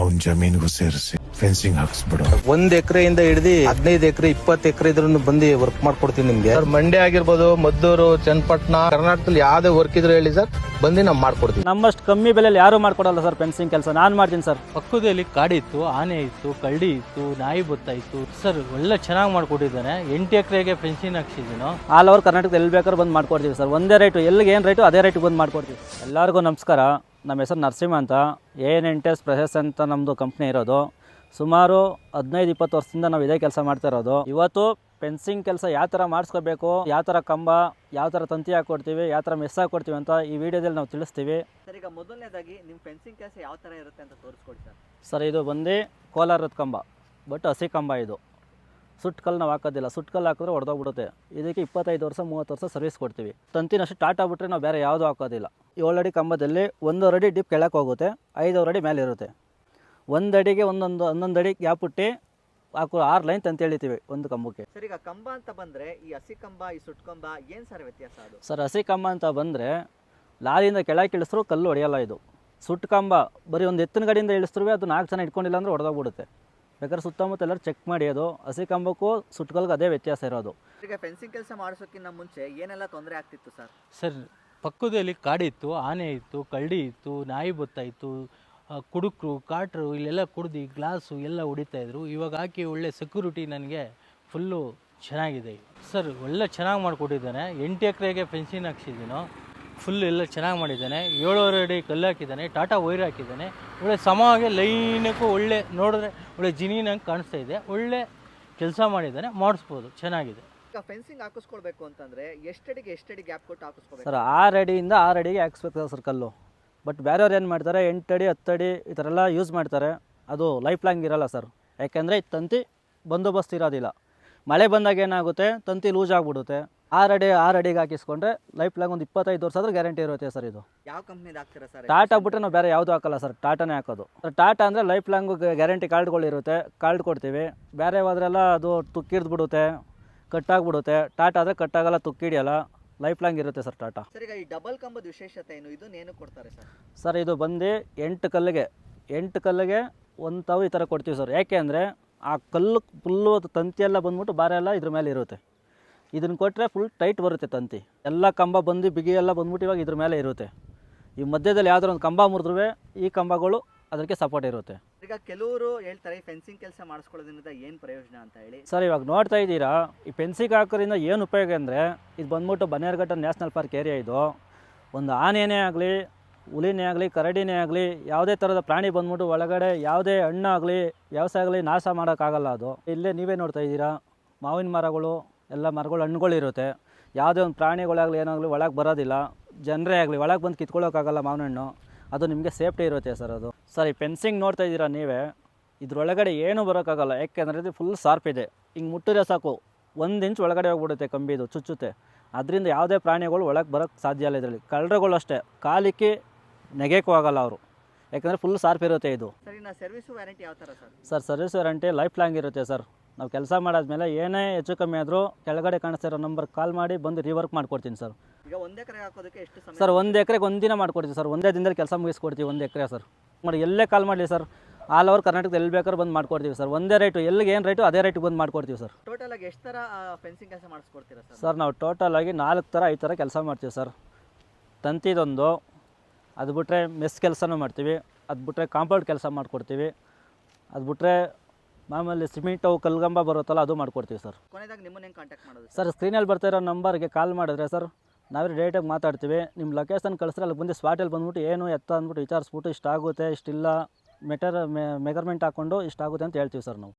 ಅವನ್ ಜಮೀನಿಗೂ ಸೇರಿಸಿ ಫೆನ್ಸಿಂಗ್ ಹಾಕ್ಸ್ಬಿಡು. 1 ಎಕರೆಯಿಂದ ಹಿಡಿದು 15 ಎಕರೆ 20 ಎಕರೆ ಇದ್ರೂ ಬಂದು ವರ್ಕ್ ಮಾಡ್ಕೊಡ್ತೀನಿ ನಿಮ್ಗೆ. ಸರ್ ಮಂಡ್ಯ ಆಗಿರ್ಬೋದು, ಮದ್ದೂರು, ಚನ್ನಪಟ್ಟಣ, ಕರ್ನಾಟಕದಲ್ಲಿ ಯಾವ್ದೇ ವರ್ಕ್ ಇದ್ರೆ ಹೇಳಿ ಸರ್, ಬಂದು ನಾವು ಮಾಡ್ಕೊಡ್ತೀವಿ. ನಮ್ಮಷ್ಟು ಕಮ್ಮಿ ಬೆಲೆಯಲ್ಲಿ ಯಾರು ಮಾಡ್ಕೊಡಲ್ಲ ಸರ್ ಫೆನ್ಸಿಂಗ್ ಕೆಲಸ. ನಾನು ಮಾಡ್ತೀನಿ ಸರ್. ಪಕ್ಕದಲ್ಲಿ ಕಾಡಿತ್ತು, ಆನೆ ಇತ್ತು, ಕಳ್ಳಿ ಇತ್ತು, ನಾಯಿ ಬೊತ್ತ ಇತ್ತು ಸರ್. ಒಳ್ಳೆ ಚೆನ್ನಾಗಿ ಮಾಡ್ಕೊಟ್ಟಿದ್ದಾನೆ. 8 ಎಕರೆಗೆ ಫೆನ್ಸಿಂಗ್ ಹಾಕ್ಸಿದ್ದೀನೋ. ಆಲ್ ಓವರ್ ಕರ್ನಾಟಕದಲ್ಲಿ ಎಲ್ಲಿ ಬೇಕಾದ್ರೂ ಬಂದು ಮಾಡ್ಕೊಡ್ತೀವಿ ಸರ್. ಒಂದೇ ರೇಟು, ಎಲ್ಲಿಗೆ ಏನು ರೇಟು ಅದೇ ರೇಟಿಗೆ ಬಂದು ಮಾಡ್ಕೊಡ್ತೀವಿ. ಎಲ್ಲರಿಗೂ ನಮಸ್ಕಾರ. ನಮ್ಮ ಹೆಸರು ನರಸಿಂಹ ಅಂತ. ANNTS ಪ್ರೆಸೆಸ್ ಅಂತ ನಮ್ಮದು ಕಂಪ್ನಿ ಇರೋದು. ಸುಮಾರು 15-20 ವರ್ಷದಿಂದ ನಾವು ಇದೇ ಕೆಲಸ ಮಾಡ್ತಾ ಇರೋದು. ಇವತ್ತು ಫೆನ್ಸಿಂಗ್ ಕೆಲಸ ಯಾವ ಥರ ಮಾಡಿಸ್ಕೋಬೇಕು, ಯಾವ ಥರ ಕಂಬ, ಯಾವ ಥರ ತಂತಿ ಹಾಕ್ಕೊಡ್ತೀವಿ, ಯಾವ ಥರ ಮೆಸ್ ಹಾಕ್ಕೊಡ್ತೀವಿ ಅಂತ ಈ ವಿಡಿಯೋದಲ್ಲಿ ನಾವು ತಿಳಿಸ್ತೀವಿ. ಸರ್, ಈಗ ಮೊದಲನೇದಾಗಿ ನಿಮ್ಮ ಫೆನ್ಸಿಂಗ್ ಕೆಲಸ ಯಾವ ಥರ ಇರುತ್ತೆ ಅಂತ ತೋರಿಸ್ಕೊಡಿ ಸರ್. ಸರ್, ಇದು ಬಂದು ಕೋಲಾರದ ಕಂಬ, ಬಟ್ ಹಸಿ ಕಂಬ. ಇದು ಸುಟ್ಟು ಕಲ್ಲು ನಾವು ಹಾಕೋದಿಲ್ಲ. ಸುಟ್ಟು ಕಲ್ಲು ಹಾಕಿದ್ರೆ ಹೊಡೆದೋಗ್ಬಿಡುತ್ತೆ. ಇದಕ್ಕೆ 25 ವರ್ಷ 30 ವರ್ಷ ಸರ್ವಿಸ್ ಕೊಡ್ತೀವಿ. ತಂತಿನಷ್ಟು ಟಾಟಾ ಬಿಟ್ಟರೆ ನಾವು ಬೇರೆ ಯಾವುದೂ ಹಾಕೋದಿಲ್ಲ. 7 ಅಡಿ ಕಂಬದಲ್ಲಿ 1 ಅಡಿ ಡಿಪ್ ಕೆಳಕ್ಕೆ ಹೋಗುತ್ತೆ, 5 ಅಡಿ ಮೇಲೆ ಇರುತ್ತೆ. 1 ಅಡಿಗೆ ಒಂದೊಂದು ಅಡಿ ಗ್ಯಾಪ್ ಬಿಟ್ಟು ಹಾಕೋ 6 ಲೈನ್ ತಂತಿ ಎಳಿತೀವಿ ಒಂದು ಕಂಬಕ್ಕೆ. ಸರ್, ಈಗ ಕಂಬ ಅಂತ ಬಂದರೆ ಈ ಹಸಿ ಕಂಬ, ಈ ಸುಟ್ಟು ಕಂಬ ಏನು ಸರ್ ವ್ಯತ್ಯಾಸ ಅದು? ಸರ್, ಹಸಿ ಕಂಬ ಅಂತ ಬಂದರೆ ಲಾರಿಯಿಂದ ಕೆಳಗೆ ಇಳಿಸ್ರು ಕಲ್ಲು ಹೊಡೆಯಲ್ಲ. ಇದು ಸುಟ್ಟು ಕಂಬ ಬರೀ ಒಂದು ಎತ್ತಿನ ಗಾಡಿಯಿಂದ ಇಳಿಸ್ರು ಅದು 4 ಜನ ಇಟ್ಕೊಂಡಿಲ್ಲ ಅಂದರೆ ಹೊಡೆದೋಗ್ಬಿಡುತ್ತೆ. ಬೇಕಾದ್ರೆ ಸುತ್ತಮುತ್ತ ಎಲ್ಲರೂ ಚೆಕ್ ಮಾಡಿ. ಅದು ಹಸಿ ಕಂಬಕ್ಕೂ ಸುಟ್ಟು ಕಲ್ಗೆ ಅದೇ ವ್ಯತ್ಯಾಸ ಇರೋದು. ಈಗ ಫೆನ್ಸಿಂಗ್ ಕೆಲಸ ಮಾಡಿಸೋಕ್ಕಿಂತ ಮುಂಚೆ ಏನೆಲ್ಲ ತೊಂದರೆ ಆಗ್ತಿತ್ತು ಸರ್? ಸರ್, ಪಕ್ಕದಲ್ಲಿ ಕಾಡಿತ್ತು, ಆನೆ ಇತ್ತು, ಕಳ್ಳಿ ಇತ್ತು, ನಾಯಿ ಬೊತ್ತ ಇತ್ತು, ಕುಡುಕರು, ಕಾಟ್ರು ಇಲ್ಲೆಲ್ಲ ಕುಡ್ದು ಗ್ಲಾಸು ಎಲ್ಲ ಹೊಡಿತಾಯಿದ್ರು. ಇವಾಗ ಹಾಕಿ ಒಳ್ಳೆ ಸೆಕ್ಯೂರಿಟಿ ನನಗೆ ಫುಲ್ಲು ಚೆನ್ನಾಗಿದೆ ಸರ್. ಒಳ್ಳೆ ಚೆನ್ನಾಗಿ ಮಾಡಿಕೊಟ್ಟಿದ್ದಾನೆ. 8 ಎಕರೆಗೆ ಫೆನ್ಸಿಂಗ್ ಹಾಕ್ಸಿದ್ದೀನೋ. ಫುಲ್ ಎಲ್ಲ ಚೆನ್ನಾಗಿ ಮಾಡಿದ್ದಾನೆ. 7 ಅಡಿ ಕಲ್ಲು ಹಾಕಿದ್ದಾನೆ, ಟಾಟಾ ವೈರ್ ಹಾಕಿದ್ದಾನೆ. ಒಳ್ಳೆ ಸಮವಾಗಿ ಲೈನಕ್ಕೂ ಒಳ್ಳೆ ನೋಡಿದ್ರೆ ಒಳ್ಳೆ ಜಿನಿನಂಗೆ ಕಾಣಿಸ್ತಾ ಇದೆ. ಒಳ್ಳೆ ಕೆಲಸ ಮಾಡಿದ್ದಾನೆ, ಮಾಡಿಸ್ಬೋದು, ಚೆನ್ನಾಗಿದೆ. ಈಗ ಫೆನ್ಸಿಂಗ್ ಹಾಕಿಸ್ಕೊಳ್ಬೇಕು ಅಂತಂದರೆ ಎಷ್ಟು ಅಡಿ ಗ್ಯಾಪ್ ಕೊಟ್ಟು ಹಾಕಿಸ್ಕೋಬೇಕು ಸರ್? 6 ಅಡಿಯಿಂದ 6 ಅಡಿಗೆ ಹಾಕಿಸ್ಬೇಕು ಸರ್ ಕಲ್ಲು. ಬಟ್ ಬೇರೆಯವ್ರು ಏನು ಮಾಡ್ತಾರೆ, 8 ಅಡಿ 10 ಅಡಿ ಈ ಥರ ಎಲ್ಲ ಯೂಸ್ ಮಾಡ್ತಾರೆ. ಅದು ಲೈಫ್ ಲಾಂಗ್ ಇರೋಲ್ಲ ಸರ್. ಯಾಕೆಂದರೆ ತಂತಿ ಬಂದೋಬಸ್ತ್ ಇರೋದಿಲ್ಲ. ಮಳೆ ಬಂದಾಗ ಏನಾಗುತ್ತೆ, ತಂತಿ ಲೂಸ್ ಆಗಿಬಿಡುತ್ತೆ. 6 ಅಡಿಗೆ ಹಾಕಿಸ್ಕೊಂಡ್ರೆ ಲೈಫ್ ಲಾಂಗ್ ಒಂದು 25 ವರ್ಷ ಆದರೂ ಗ್ಯಾರಂಟಿ ಇರುತ್ತೆ ಸರ್. ಇದು ಯಾವ ಕಂಪ್ನಿದು ಹಾಕ್ತೀರಾ ಸರ್? ಟಾಟಾ ಬಿಟ್ಟರೆ ನಾವು ಬೇರೆ ಯಾವುದೂ ಹಾಕಲ್ಲ ಸರ್. ಟಾಟಾನೇ ಹಾಕೋದು. ಟಾಟಾ ಅಂದರೆ ಲೈಫ್ ಲಾಂಗು ಗ್ಯಾರಂಟಿ ಕಾರ್ಡ್ಗಳಿರುತ್ತೆ, ಕಾರ್ಡ್ ಕೊಡ್ತೀವಿ. ಬೇರೆ ಹೋದ್ರೆಲ್ಲ ಅದು ತುಕ್ಕಿಡ್ದು ಬಿಡುತ್ತೆ, ಕಟ್ಟಾಗ್ಬಿಡುತ್ತೆ. ಟಾಟಾ ಆದರೆ ಕಟ್ಟಾಗಲ್ಲ, ತುಕ್ಕಿಡಿಯಲ್ಲ, ಲೈಫ್ ಲಾಂಗ್ ಇರುತ್ತೆ ಸರ್ ಟಾಟಾ. ಸರ್, ಈಗ ಈ ಡಬಲ್ ಕಂಬದ ವಿಶೇಷತೆ ಏನು? ಇದನ್ನೇನು ಕೊಡ್ತಾರೆ ಸರ್? ಸರ್, ಇದು ಬಂದು 8 ಕಲ್ಲಿಗೆ 1 ತಾವು ಈ ಥರ ಕೊಡ್ತೀವಿ ಸರ್. ಯಾಕೆ ಅಂದರೆ ಆ ಕಲ್ಲು ಫುಲ್ಲು ತಂತಿಯೆಲ್ಲ ಬಂದ್ಬಿಟ್ಟು ಬಾರೆಲ್ಲ ಇದ್ರ ಮೇಲೆ ಇರುತ್ತೆ. ಇದನ್ನು ಕೊಟ್ಟರೆ ಫುಲ್ ಟೈಟ್ ಬರುತ್ತೆ ತಂತಿ. ಎಲ್ಲ ಕಂಬ ಬಂದು ಬಿಗಿ ಎಲ್ಲ ಬಂದ್ಬಿಟ್ಟು ಇವಾಗ ಇದ್ರ ಮೇಲೆ ಇರುತ್ತೆ. ಈ ಮಧ್ಯದಲ್ಲಿ ಯಾವ್ದಾರು ಒಂದು ಕಂಬ ಮುರಿದ್ರೂ ಈ ಕಂಬಗಳು ಅದಕ್ಕೆ ಸಪೋರ್ಟ್ ಇರುತ್ತೆ. ಈಗ ಕೆಲವರು ಹೇಳ್ತಾರೆ ಫೆನ್ಸಿಂಗ್ ಕೆಲಸ ಮಾಡಿಸ್ಕೊಳ್ಳೋದ್ರಿಂದ ಏನು ಪ್ರಯೋಜನ ಅಂತ ಹೇಳಿ. ಸರ್, ಇವಾಗ ನೋಡ್ತಾ ಇದ್ದೀರಾ, ಈ ಫೆನ್ಸಿಂಗ್ ಹಾಕೋದ್ರಿಂದ ಏನು ಉಪಯೋಗ ಅಂದರೆ, ಇದು ಬಂದ್ಬಿಟ್ಟು ಬನ್ನೇರುಘಟ್ಟ ನ್ಯಾಷನಲ್ ಪಾರ್ಕ್ ಏರಿಯಾ. ಇದು ಒಂದು ಆನೆಯೇ ಆಗಲಿ, ಹುಲಿನೇ ಆಗಲಿ, ಕರಡಿನೇ ಆಗಲಿ, ಯಾವುದೇ ಥರದ ಪ್ರಾಣಿ ಬಂದ್ಬಿಟ್ಟು ಒಳಗಡೆ ಯಾವುದೇ ಹಣ್ಣಾಗಲಿ ವ್ಯವಸಾಯ ಆಗಲಿ ನಾಶ ಮಾಡೋಕ್ಕಾಗಲ್ಲ. ಅದು ಇಲ್ಲೇ ನೀವೇ ನೋಡ್ತಾ ಇದ್ದೀರಾ, ಮಾವಿನ ಮರಗಳು ಎಲ್ಲ ಮರಗಳು ಹಣ್ಣುಗಳಿರುತ್ತೆ. ಯಾವುದೇ ಒಂದು ಪ್ರಾಣಿಗಳಾಗಲಿ ಏನಾಗಲಿ ಒಳಗೆ ಬರೋದಿಲ್ಲ. ಜನರೇ ಆಗಲಿ ಒಳಗೆ ಬಂದು ಕಿತ್ಕೊಳ್ಳೋಕ್ಕಾಗಲ್ಲ ಮಾವಿನ ಹಣ್ಣು. ಅದು ನಿಮಗೆ ಸೇಫ್ಟಿ ಇರುತ್ತೆ ಸರ್. ಅದು ಸರ್, ಈ ಫೆನ್ಸಿಂಗ್ ನೋಡ್ತಾ ಇದ್ದೀರಾ ನೀವೇ, ಇದ್ರೊಳಗಡೆ ಏನೂ ಬರೋಕ್ಕಾಗಲ್ಲ. ಯಾಕೆಂದರೆ ಇದು ಫುಲ್ ಶಾರ್ಪ್ ಇದೆ. ಹಿಂಗೆ ಮುಟ್ಟಿದ್ರೆ ಸಾಕು 1 ಇಂಚ್ ಒಳಗಡೆ ಹೋಗ್ಬಿಡುತ್ತೆ ಕಂಬಿದು, ಚುಚ್ಚುತ್ತೆ. ಅದರಿಂದ ಯಾವುದೇ ಪ್ರಾಣಿಗಳು ಒಳಗೆ ಬರೋಕ್ಕೆ ಸಾಧ್ಯ ಇಲ್ಲ. ಇದರಲ್ಲಿ ಕಳ್ಳರುಗಳು ಅಷ್ಟೇ ಕಾಲಿಕ್ಕೆ ನೆಗೆಕ್ಕೂ ಆಗಲ್ಲ ಅವರು, ಯಾಕಂದರೆ ಫುಲ್ ಶಾರ್ಪ್ ಇರುತ್ತೆ ಇದು. ಸರ್, ಇನ್ನು ಸರ್ವಿಸು ವ್ಯಾರಂಟಿ ಯಾವ ಥರ sir? Sir, service warranty life long ಇರುತ್ತೆ ಸರ್. ನಾವು ಕೆಲಸ ಮಾಡಾದ್ಮೇಲೆ ಏನೇ ಹೆಚ್ಚು ಕಮ್ಮಿ ಆದರೂ ಕೆಳಗಡೆ ಕಾಣಿಸ್ತಿರೋ ನಂಬರ್ಗೆ ಕಾಲ್ ಮಾಡಿ ಬಂದು ರೀವರ್ಕ್ ಮಾಡ್ಕೊಡ್ತೀನಿ ಸರ್. ಈಗ 1 ಎಕರೆ ಹಾಕೋದಕ್ಕೆ ಎಷ್ಟು ಸಮಯ? ಸರ್, 1 ಎಕರೆಗೆ 1 ದಿನ ಮಾಡ್ಕೊಡ್ತೀವಿ ಸರ್. ಒಂದೇ ದಿನದಲ್ಲಿ ಕೆಲಸ ಮುಗಿಸ್ಕೊಡ್ತೀವಿ 1 ಎಕರೆ ಸರ್. ಮಾಡಿ ಎಲ್ಲೇ ಕಾಲ್ ಮಾಡಲಿ ಸರ್, ಆಲ್ ಓವರ್ ಕರ್ನಾಟಕದಲ್ಲಿ ಎಲ್ಲಿ ಬೇಕಾದ್ರೂ ಬಂದು ಮಾಡ್ಕೊಡ್ತೀವಿ ಸರ್. ಒಂದೇ ರೇಟು, ಎಲ್ಲಿಗೆ ಏನು ರೇಟು ಅದೇ ರೇಟಿಗೆ ಬಂದು ಮಾಡ್ಕೊಡ್ತೀವಿ ಸರ್. ಟೋಟಲ್ ಆಗಿ ಎಷ್ಟು ಥರ ಫೆನ್ಸಿಂಗ್ ಕೆಲಸ ಮಾಡಿಸ್ಕೊಡ್ತೀರಾ ಸರ್? ಸರ್, ನಾವು ಟೋಟಲಾಗಿ 4 ಥರ 5 ಥರ ಕೆಲಸ ಮಾಡ್ತೀವಿ ಸರ್. ತಂತಿದೊಂದು, ಅದು ಬಿಟ್ಟರೆ ಮೆಸ್ ಕೆಲಸನೂ ಮಾಡ್ತೀವಿ. ಅದು ಬಿಟ್ಟರೆ ಕಾಂಪೌಂಡ್ ಕೆಲಸ ಮಾಡಿಕೊಡ್ತೀವಿ. ಅದು ಬಿಟ್ಟರೆ ಮಾಮೂಲಿ ಸಿಮೆಂಟು ಕಲ್ಗಂಬ ಬರುತ್ತಲ್ಲ ಅದು ಮಾಡಿಕೊಡ್ತೀವಿ ಸರ್. ಕೊನೆಯದಾಗಿ ನಿಮ್ಮನ್ನು ಹೆಂಗೆ ಕಾಂಟ್ಯಾಕ್ಟ್ ಮಾಡೋದು ಸರ್? ಸ್ಕ್ರೀನಲ್ಲಿ ಬರ್ತಾ ಇರೋ ನಂಬರ್ಗೆ ಕಾಲ್ ಮಾಡಿದ್ರೆ ಸರ್, ನಾವೇ ಡೈರೆಕ್ಟಾಗಿ ಮಾತಾಡ್ತೀವಿ. ನಿಮ್ಮ ಲೊಕೇಶನ್ ಕಳಿಸ್ರೆ ಅಲ್ಲಿ ಬಂದು ಸ್ಪಾಟಲ್ಲಿ ಬಂದ್ಬಿಟ್ಟು ಏನು ಎತ್ತ ಅಂದ್ಬಿಟ್ಟು ವಿಚಾರಿಸ್ಬಿಟ್ಟು ಇಷ್ಟಾಗುತ್ತೆ, ಇಷ್ಟಿಲ್ಲ ಮೆಜರ್ಮೆಂಟ್ ಹಾಕ್ಕೊಂಡು ಇಷ್ಟಾಗುತ್ತೆ ಅಂತ ಹೇಳ್ತೀವಿ ಸರ್ ನಾವು.